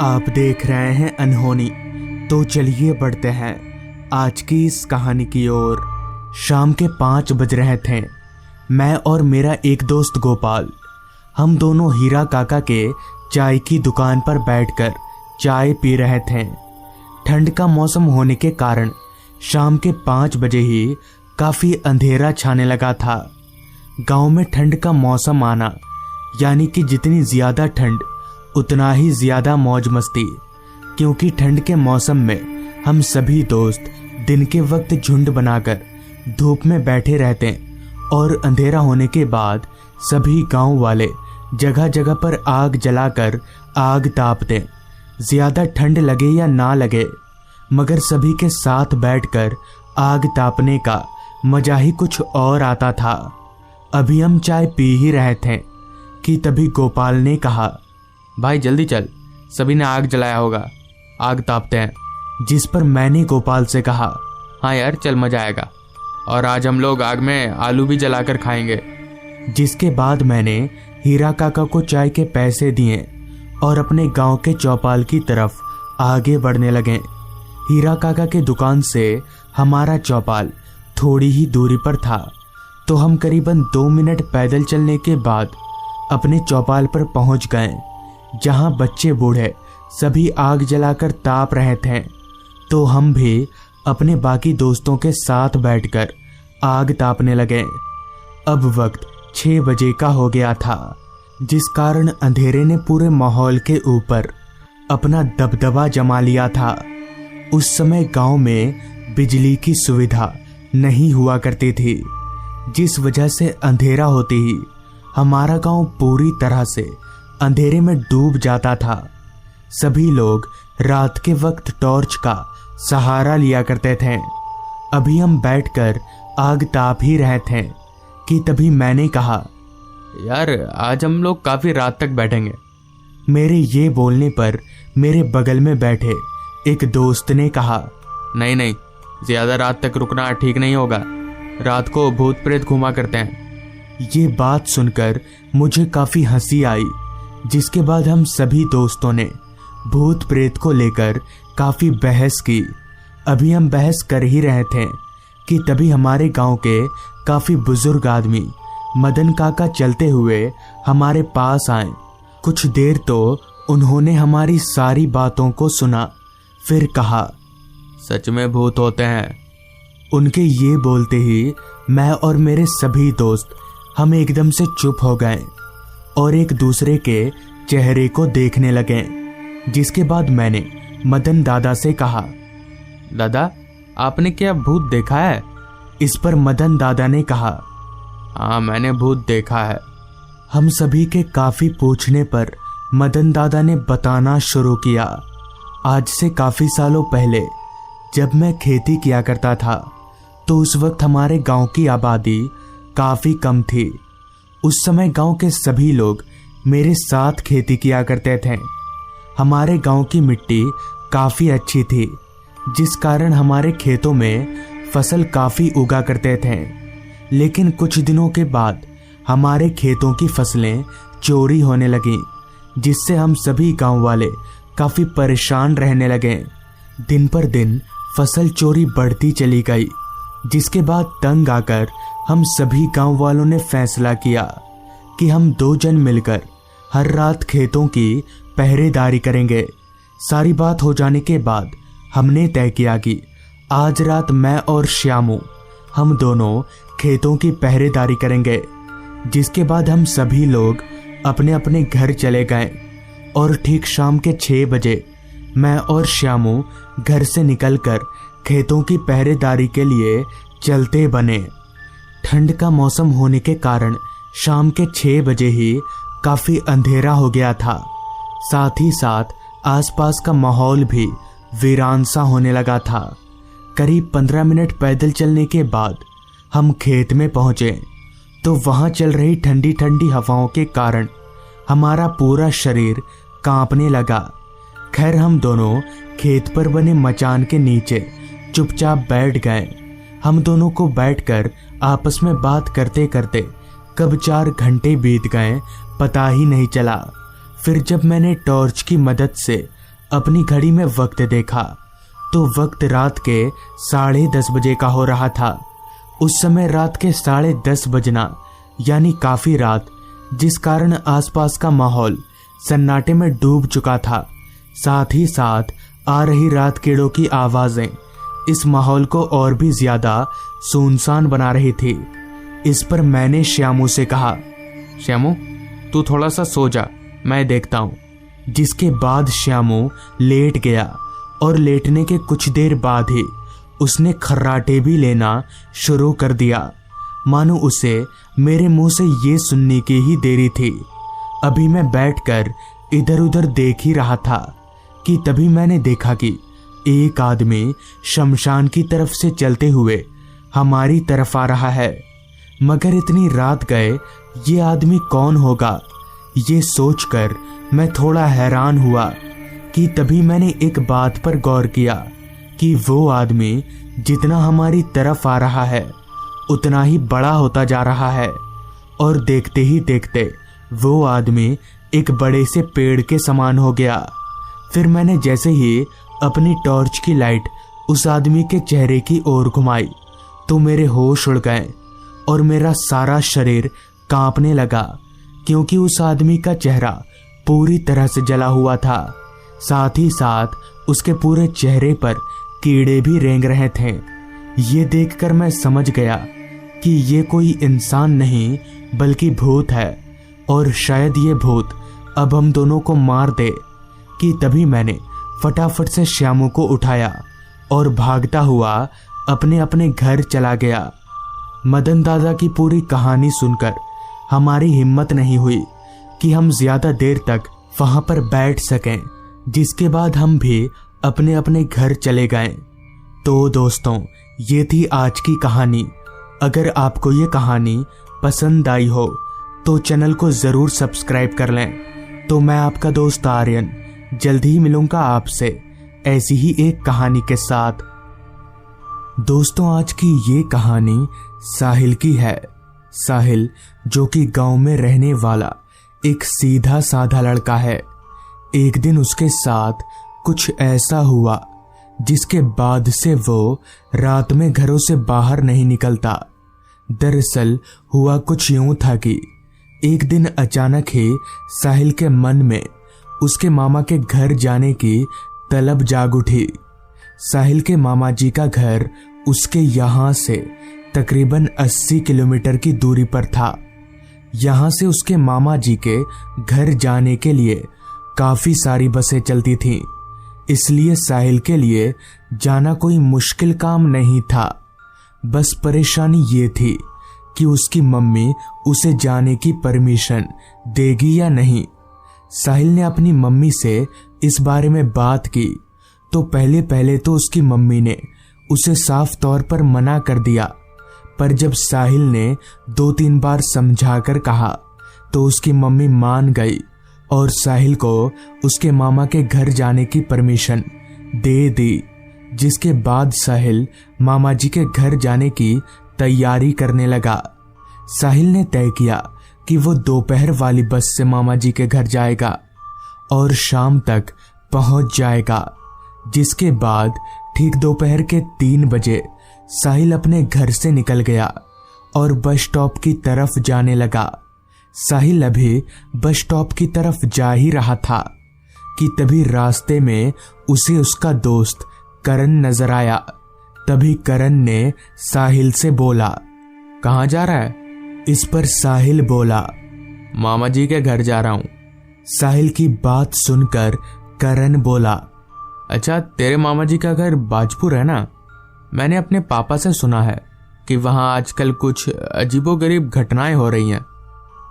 आप देख रहे हैं अनहोनी। तो चलिए बढ़ते हैं आज की इस कहानी की ओर। शाम के 5 बज रहे थे। मैं और मेरा एक दोस्त गोपाल, हम दोनों हीरा काका के चाय की दुकान पर बैठकर चाय पी रहे थे। ठंड का मौसम होने के कारण शाम के 5 बजे ही काफी अंधेरा छाने लगा था। गांव में ठंड का मौसम आना यानी कि जितनी ज्यादा ठंड उतना ही ज्यादा मौज मस्ती, क्योंकि ठंड के मौसम में हम सभी दोस्त दिन के वक्त झुंड बनाकर धूप में बैठे रहते और अंधेरा होने के बाद सभी गांव वाले जगह जगह पर आग जलाकर आग तापते। ज्यादा ठंड लगे या ना लगे, मगर सभी के साथ बैठकर आग तापने का मजा ही कुछ और आता था। अभी हम चाय पी ही रहे थे कि तभी गोपाल ने कहा, भाई जल्दी चल, सभी ने आग जलाया होगा, आग तापते हैं। जिस पर मैंने गोपाल से कहा, हाँ यार चल, मजा आएगा, और आज हम लोग आग में आलू भी जलाकर खाएंगे। जिसके बाद मैंने हीरा काका को चाय के पैसे दिए और अपने गांव के चौपाल की तरफ आगे बढ़ने लगे। हीरा काका के दुकान से हमारा चौपाल थोड़ी ही दूरी पर था, तो हम करीबन 2 मिनट पैदल चलने के बाद अपने चौपाल पर पहुंच गए, जहां बच्चे बूढ़े सभी आग जलाकर ताप रहे थे। तो हम भी अपने बाकी दोस्तों के साथ बैठकर आग तापने लगे। अब वक्त 6 बजे का हो गया था, जिस कारण अंधेरे ने पूरे माहौल के ऊपर अपना दबदबा जमा लिया था। उस समय गांव में बिजली की सुविधा नहीं हुआ करती थी, जिस वजह से अंधेरा होते ही हमारा गांव पूरी तरह से अंधेरे में डूब जाता था। सभी लोग रात के वक्त टॉर्च का सहारा लिया करते थे। अभी हम बैठकर आग ताप ही रहे थे कि तभी मैंने कहा, यार आज हम लोग काफी रात तक बैठेंगे। मेरे ये बोलने पर मेरे बगल में बैठे एक दोस्त ने कहा, नहीं नहीं, ज्यादा रात तक रुकना ठीक नहीं होगा, रात को भूत प्रेत घुमा करते हैं। ये बात सुनकर मुझे काफी हंसी आई, जिसके बाद हम सभी दोस्तों ने भूत प्रेत को लेकर काफी बहस की। अभी हम बहस कर ही रहे थे कि तभी हमारे गांव के काफी बुजुर्ग आदमी मदन काका चलते हुए हमारे पास आए। कुछ देर तो उन्होंने हमारी सारी बातों को सुना, फिर कहा, सच में भूत होते हैं। उनके ये बोलते ही मैं और मेरे सभी दोस्त हम एकदम से चुप हो गए और एक दूसरे के चेहरे को देखने लगे। जिसके बाद मैंने मदन दादा से कहा, दादा आपने क्या भूत देखा है? इस पर मदन दादा ने कहा, हाँ मैंने भूत देखा है। हम सभी के काफी पूछने पर मदन दादा ने बताना शुरू किया। आज से काफी सालों पहले जब मैं खेती किया करता था, तो उस वक्त हमारे गांव की आबादी काफी कम थी। उस समय गांव के सभी लोग मेरे साथ खेती किया करते थे। हमारे गांव की मिट्टी काफी अच्छी थी, जिस कारण हमारे खेतों में फसल काफी उगा करते थे। लेकिन कुछ दिनों के बाद हमारे खेतों की फसलें चोरी होने लगीं, जिससे हम सभी गांव वाले काफी परेशान रहने लगे। दिन पर दिन फसल चोरी बढ़ती चली गई, जिसके बाद तंग आकर हम सभी गांव वालों ने फैसला किया कि हम 2 जन मिलकर हर रात खेतों की पहरेदारी करेंगे। सारी बात हो जाने के बाद हमने तय किया कि आज रात मैं और श्यामू हम दोनों खेतों की पहरेदारी करेंगे। जिसके बाद हम सभी लोग अपने अपने घर चले गए और ठीक शाम के 6 बजे मैं और श्यामू घर से निकलकर खेतों की पहरेदारी के लिए चलते बने। ठंड का मौसम होने के कारण शाम के 6 बजे ही काफी अंधेरा हो गया था। साथ ही साथ आसपास का माहौल भी वीरान सा होने लगा था। करीब 15 मिनट पैदल चलने के बाद हम खेत में पहुंचे, तो वहां चल रही ठंडी ठंडी हवाओं के कारण हमारा पूरा शरीर कांपने लगा। खैर हम दोनों खेत पर बने मचान के नीचे चुपचाप बैठ गए। हम दोनों को बैठकर आपस में बात करते करते कब 4 घंटे बीत गए पता ही नहीं चला। फिर जब मैंने टॉर्च की मदद से अपनी घड़ी में वक्त देखा तो वक्त रात के 10:30 बजे का हो रहा था। उस समय रात के 10:30 बजना यानी काफी रात, जिस कारण आसपास का माहौल सन्नाटे में डूब चुका था। साथ ही साथ आ रही रात कीड़ों की आवाजें इस माहौल को और भी ज्यादा सुनसान बना रही थी। इस पर मैंने श्यामू से कहा, श्यामू तू थोड़ा सा सो जा, मैं देखता हूँ। जिसके बाद श्यामू लेट गया और लेटने के कुछ देर बाद ही उसने खर्राटे भी लेना शुरू कर दिया, मानो उसे मेरे मुंह से ये सुनने की ही देरी थी। अभी मैं बैठकर इधर उधर देख ही रहा था कि तभी मैंने देखा कि एक आदमी शमशान की तरफ से चलते हुए हमारी तरफ आ रहा है। मगर इतनी रात गए ये आदमी कौन होगा, ये सोचकर मैं थोड़ा हैरान हुआ कि तभी मैंने एक बात पर गौर किया कि वो आदमी जितना हमारी तरफ आ रहा है उतना ही बड़ा होता जा रहा है, और देखते ही देखते वो आदमी एक बड़े से पेड़ के समान हो गया। फिर मैंने जैसे ही अपनी टॉर्च की लाइट उस आदमी के चेहरे की ओर घुमाई तो मेरे होश उड़ गए और मेरा सारा शरीर कांपने लगा, क्योंकि उस आदमी का चेहरा पूरी तरह से जला हुआ था। साथ ही साथ उसके पूरे चेहरे पर कीड़े भी रेंग रहे थे। ये देखकर मैं समझ गया कि ये कोई इंसान नहीं बल्कि भूत है, और शायद ये भूत अब हम दोनों को मार दे। कि तभी मैंने फटाफट से श्यामू को उठाया और भागता हुआ अपने अपने घर चला गया। मदन दादा की पूरी कहानी सुनकर हमारी हिम्मत नहीं हुई कि हम ज्यादा देर तक वहां पर बैठ सकें, जिसके बाद हम भी अपने अपने घर चले गए। तो दोस्तों, ये थी आज की कहानी। अगर आपको ये कहानी पसंद आई हो तो चैनल को ज़रूर सब्सक्राइब कर लें। तो मैं आपका दोस्त आर्यन जल्द ही मिलूंगा आपसे ऐसी ही एक कहानी के साथ। दोस्तों, आज की ये कहानी साहिल की है। साहिल जो कि गांव में रहने वाला एक सीधा साधा लड़का है। एक दिन उसके साथ कुछ ऐसा हुआ जिसके बाद से वो रात में घरों से बाहर नहीं निकलता। दरअसल हुआ कुछ यूं था कि एक दिन अचानक ही साहिल के मन में उसके मामा के घर जाने की तलब जाग उठी। साहिल के मामा जी का घर उसके यहाँ से तकरीबन 80 किलोमीटर की दूरी पर था। यहाँ से उसके मामा जी के घर जाने के लिए काफी सारी बसें चलती थीं, इसलिए साहिल के लिए जाना कोई मुश्किल काम नहीं था। बस परेशानी ये थी कि उसकी मम्मी उसे जाने की परमिशन देगी या नहीं। साहिल ने अपनी मम्मी से इस बारे में बात की तो पहले तो उसकी मम्मी ने उसे साफ तौर पर मना कर दिया, पर जब साहिल ने 2-3 बार समझाकर कहा तो उसकी मम्मी मान गई और साहिल को उसके मामा के घर जाने की परमिशन दे दी। जिसके बाद साहिल मामा जी के घर जाने की तैयारी करने लगा। साहिल ने तय किया कि वो दोपहर वाली बस से मामा जी के घर जाएगा और शाम तक पहुंच जाएगा। जिसके बाद ठीक दोपहर के 3 बजे साहिल अपने घर से निकल गया और बस स्टॉप की तरफ जाने लगा। साहिल अभी बस स्टॉप की तरफ जा ही रहा था कि तभी रास्ते में उसे उसका दोस्त करण नजर आया। तभी करण ने साहिल से बोला, कहाँ जा रहा है? इस पर साहिल बोला, मामा जी के घर जा रहा हूँ। साहिल की बात सुनकर करण बोला, अच्छा तेरे मामा जी का घर बाजपुर है ना? मैंने अपने पापा से सुना है कि वहाँ आजकल कुछ अजीबोगरीब घटनाएं हो रही हैं।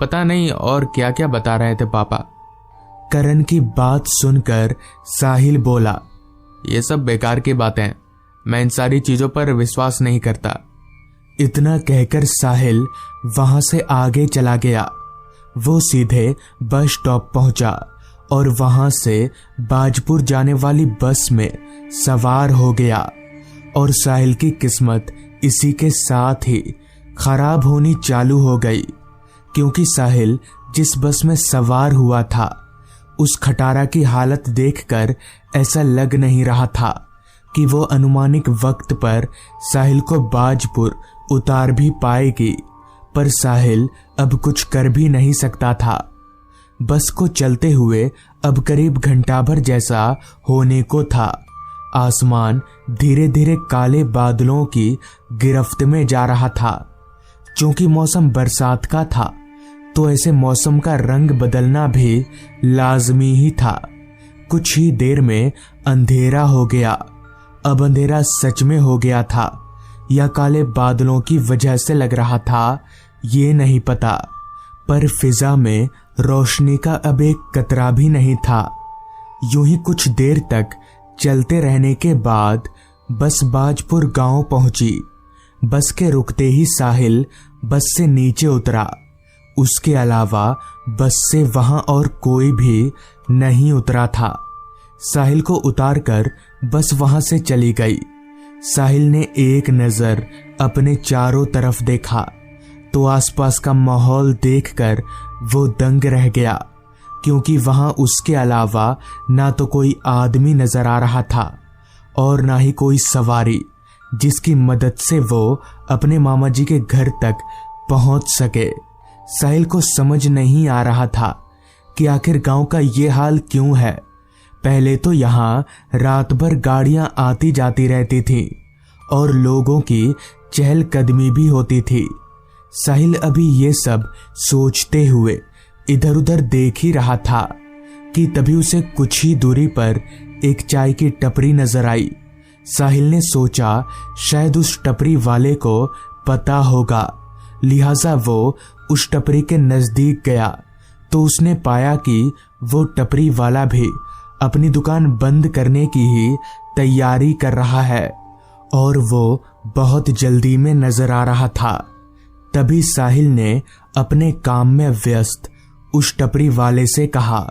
पता नहीं और क्या क्या बता रहे थे पापा। करण की बात सुनकर साहिल बोला, ये सब बेकार की बातें हैं, मैं इन सारी चीजों पर विश्वास नहीं करता। इतना कहकर साहिल वहां से आगे चला गया। वो सीधे बस स्टॉप पहुंचा और वहां से बाजपुर जाने वाली बस में सवार हो गया। और साहिल की किस्मत इसी के साथ ही खराब होनी चालू हो गई, क्योंकि साहिल जिस बस में सवार हुआ था उस खटारा की हालत देखकर ऐसा लग नहीं रहा था कि वो अनुमानित वक्त पर साहिल को बाजपुर उतार भी पाएगी, पर साहिल अब कुछ कर भी नहीं सकता था। बस को चलते हुए अब करीब घंटा भर जैसा होने को था। आसमान धीरे धीरे काले बादलों की गिरफ्त में जा रहा था। चूंकि मौसम बरसात का था तो ऐसे मौसम का रंग बदलना भी लाजमी ही था। कुछ ही देर में अंधेरा हो गया। अब अंधेरा सच में हो गया था या काले बादलों की वजह से लग रहा था, ये नहीं पता, पर फिजा में रोशनी का अब एक कतरा भी नहीं था। यूं ही कुछ देर तक चलते रहने के बाद बस बाजपुर गांव पहुंची। बस के रुकते ही साहिल बस से नीचे उतरा। उसके अलावा बस से वहां और कोई भी नहीं उतरा था। साहिल को उतारकर बस वहां से चली गई। साहिल ने एक नजर अपने चारों तरफ देखा तो आसपास का माहौल देखकर वो दंग रह गया, क्योंकि वहां उसके अलावा ना तो कोई आदमी नजर आ रहा था और ना ही कोई सवारी जिसकी मदद से वो अपने मामा जी के घर तक पहुंच सके। साहिल को समझ नहीं आ रहा था कि आखिर गांव का ये हाल क्यों है। पहले तो यहाँ रात भर गाड़ियां आती जाती रहती थी और लोगों की चहलकदमी भी होती थी। साहिल अभी ये सब सोचते हुए इधर उधर देख ही रहा था कि तभी उसे कुछ ही दूरी पर एक चाय की टपरी नजर आई। साहिल ने सोचा शायद उस टपरी वाले को पता होगा, लिहाजा वो उस टपरी के नजदीक गया तो उसने पाया कि वो टपरी वाला भी अपनी दुकान बंद करने की ही तैयारी कर रहा है और वो बहुत जल्दी में नजर आ रहा था। तभी साहिल ने अपने काम में व्यस्त उस टपरी वाले से कहा,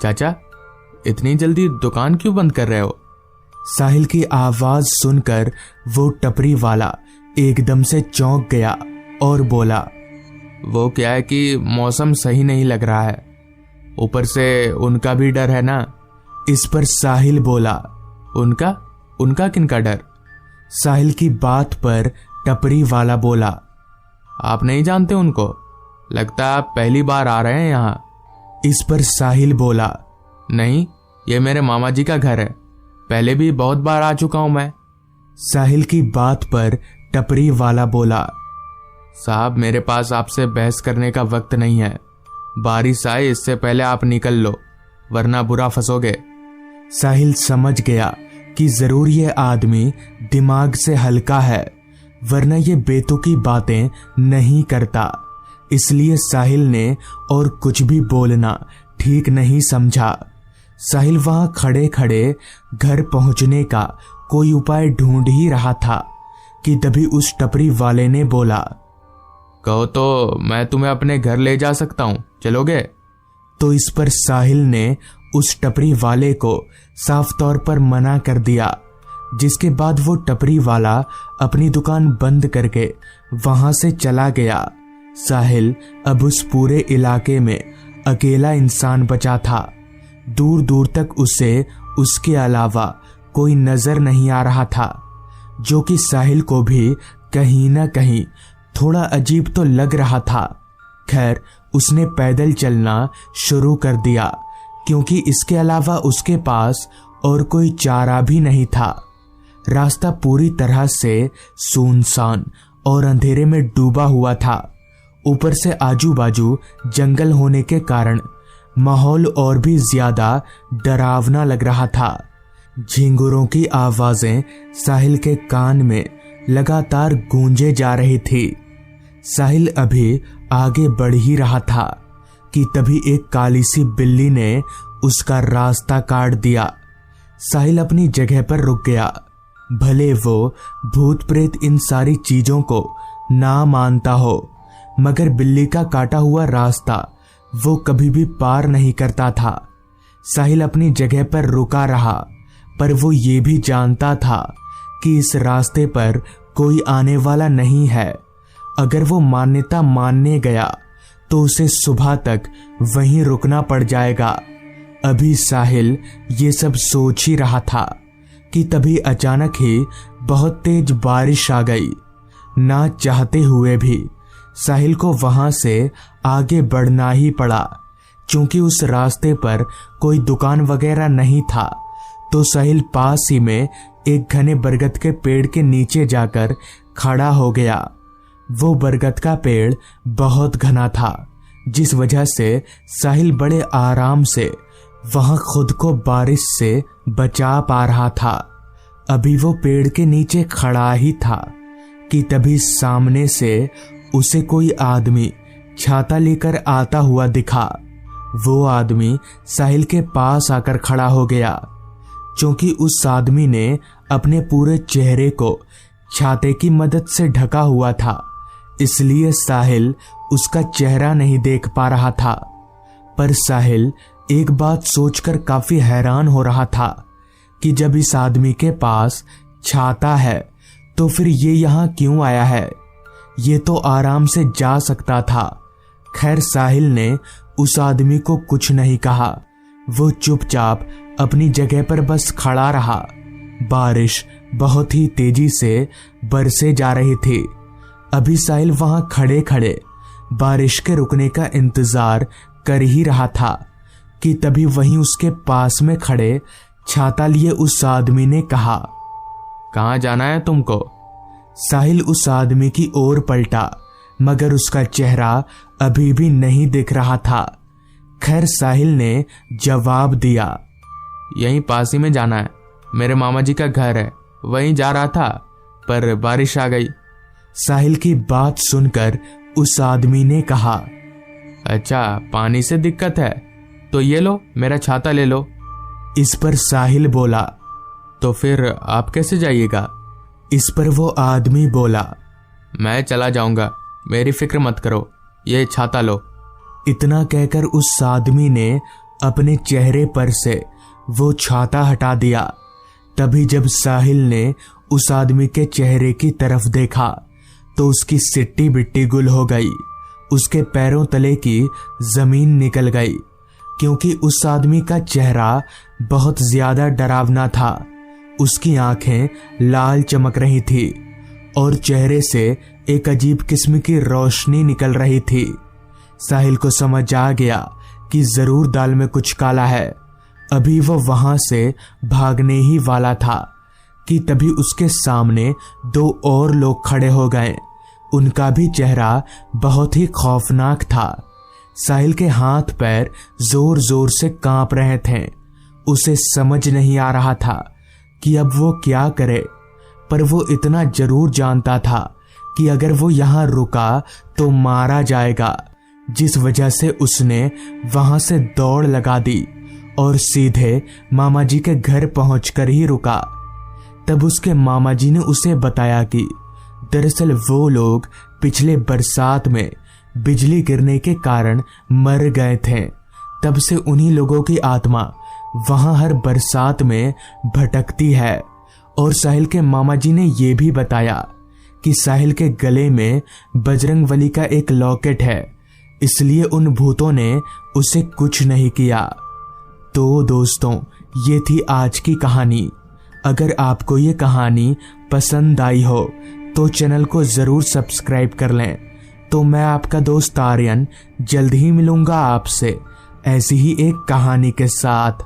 चाचा, इतनी जल्दी दुकान क्यों बंद कर रहे हो? साहिल की आवाज सुनकर वो टपरी वाला एकदम से चौंक गया और बोला, वो क्या है कि मौसम सही नहीं लग रहा है, ऊपर से उनका भी डर है ना। इस पर साहिल बोला, उनका किनका डर? साहिल की बात पर टपरी वाला बोला, आप नहीं जानते उनको? लगता है आप पहली बार आ रहे हैं यहाँ। इस पर साहिल बोला, नहीं, ये मेरे मामा जी का घर है, पहले भी बहुत बार आ चुका हूं मैं। साहिल की बात पर टपरी वाला बोला, साहब, मेरे पास आपसे बहस करने का वक्त नहीं है। बारिश आए इससे पहले आप निकल लो, वरना बुरा फंसोगे। साहिल समझ गया कि जरूर ये आदमी दिमाग से हल्का है, वरना ये बेतुकी बातें नहीं करता। इसलिए साहिल ने और कुछ भी बोलना ठीक नहीं समझा। साहिल वहां खड़े खड़े घर पहुंचने का कोई उपाय ढूंढ ही रहा था कि तभी उस टपरी वाले ने बोला, कहो तो मैं तुम्हें अपने घर ले जा सकता हूं, चलोगे? तो इस पर साहिल ने उस टपरी वाले को साफ तौर पर मना कर दिया, जिसके बाद वो टपरी वाला अपनी दुकान बंद करके वहां से चला गया। साहिल अब उस पूरे इलाके में अकेला इंसान बचा था। दूर दूर तक उसे उसके अलावा कोई नजर नहीं आ रहा था, जो कि साहिल को भी कहीं ना कहीं थोड़ा अजीब तो लग रहा था। खैर, उसने पैदल चलना शुरू कर दिया, क्योंकि इसके अलावा उसके पास और कोई चारा भी नहीं था। रास्ता पूरी तरह से सुनसान और अंधेरे में डूबा हुआ था। ऊपर से आजू बाजू जंगल होने के कारण माहौल और भी ज्यादा डरावना लग रहा था। झिंगुरों की आवाजें साहिल के कान में लगातार गूंजे जा रही थी। साहिल अभी आगे बढ़ ही रहा था कि तभी एक काली सी बिल्ली ने उसका रास्ता काट दिया। साहिल अपनी जगह पर रुक गया। भले वो भूत प्रेत इन सारी चीजों को ना मानता हो, मगर बिल्ली का काटा हुआ रास्ता वो कभी भी पार नहीं करता था। साहिल अपनी जगह पर रुका रहा, पर वो ये भी जानता था कि इस रास्ते पर कोई आने वाला नहीं है। अगर वो मान्यता मानने गया तो उसे सुबह तक वहीं रुकना पड़ जाएगा। अभी साहिल ये सब सोच ही रहा था कि तभी अचानक ही बहुत तेज बारिश आ गई। ना चाहते हुए भी साहिल को वहां से आगे बढ़ना ही पड़ा। क्योंकि उस रास्ते पर कोई दुकान वगैरह नहीं था, तो साहिल पास ही में एक घने बरगद के पेड़ के नीचे जाकर खड़ा हो गया। वो बरगद का पेड़ बहुत घना था, जिस वजह से साहिल बड़े आराम से वहां खुद को बारिश से बचा पा रहा था। अभी वो पेड़ के नीचे खड़ा ही था कि तभी सामने से उसे कोई आदमी छाता लेकर आता हुआ दिखा। वो आदमी साहिल के पास आकर खड़ा हो गया। क्योंकि उस आदमी ने अपने पूरे चेहरे को छाते की मदद से ढका हुआ था, इसलिए साहिल उसका चेहरा नहीं देख पा रहा था। पर साहिल एक बात सोचकर काफी हैरान हो रहा था कि जब इस आदमी के पास छाता है तो फिर ये यहाँ क्यों आया है? ये तो आराम से जा सकता था। खैर साहिल ने उस आदमी को कुछ नहीं कहा। वो चुपचाप अपनी जगह पर बस खड़ा रहा। बारिश बहुत ही तेजी से बरसे जा रही थी। अभी साहिल वहां खड़े खड़े बारिश के रुकने का इंतजार कर ही रहा था कि तभी वहीं उसके पास में खड़े छाता लिए उस आदमी ने कहा, कहाँ जाना है तुमको? साहिल उस आदमी की ओर पलटा, मगर उसका चेहरा अभी भी नहीं दिख रहा था। खैर साहिल ने जवाब दिया, यहीं पास ही में जाना है, मेरे मामा जी का घर है, वहीं जा रहा था पर बारिश आ गई। साहिल की बात सुनकर उस आदमी ने कहा, अच्छा पानी से दिक्कत है तो ये लो, मेरा छाता ले लो। इस पर साहिल बोला, तो फिर आप कैसे जाइएगा? इस पर वो आदमी बोला, मैं चला जाऊंगा, मेरी फिक्र मत करो, ये छाता लो। इतना कहकर उस आदमी ने अपने चेहरे पर से वो छाता हटा दिया। तभी जब साहिल ने उस आदमी के चेहरे की तरफ देखा तो उसकी सिट्टी बिट्टी गुल हो गई। उसके पैरों तले की जमीन निकल गई, क्योंकि उस आदमी का चेहरा बहुत ज्यादा डरावना था। उसकी आंखें लाल चमक रही थी और चेहरे से एक अजीब किस्म की रोशनी निकल रही थी। साहिल को समझ आ गया कि जरूर दाल में कुछ काला है। अभी वो वहां से भागने ही वाला था कि तभी उसके सामने दो और लोग खड़े हो गए। उनका भी चेहरा बहुत ही खौफनाक था। साहिल के हाथ पैर जोर जोर से कांप रहे थे। उसे समझ नहीं आ रहा था कि अब वो क्या करे, पर वो इतना जरूर जानता था कि अगर वो यहाँ रुका तो मारा जाएगा, जिस वजह से उसने वहां से दौड़ लगा दी और सीधे मामा जी के घर पहुंचकर ही रुका। तब उसके मामा जी ने उसे बताया कि दरअसल वो लोग पिछले बरसात में बिजली गिरने के कारण मर गए थे। तब से उन्हीं लोगों की आत्मा वहां हर बरसात में भटकती है। और साहिल के मामा जी ने यह भी बताया कि साहिल के गले में बजरंगबली का एक लॉकेट है, इसलिए उन भूतों ने उसे कुछ नहीं किया। तो दोस्तों, ये थी आज की कहानी। अगर आपको ये कहानी पसंद आई हो तो चैनल को जरूर सब्सक्राइब कर लें। तो मैं आपका दोस्त आर्यन जल्द ही मिलूंगा आपसे ऐसी ही एक कहानी के साथ।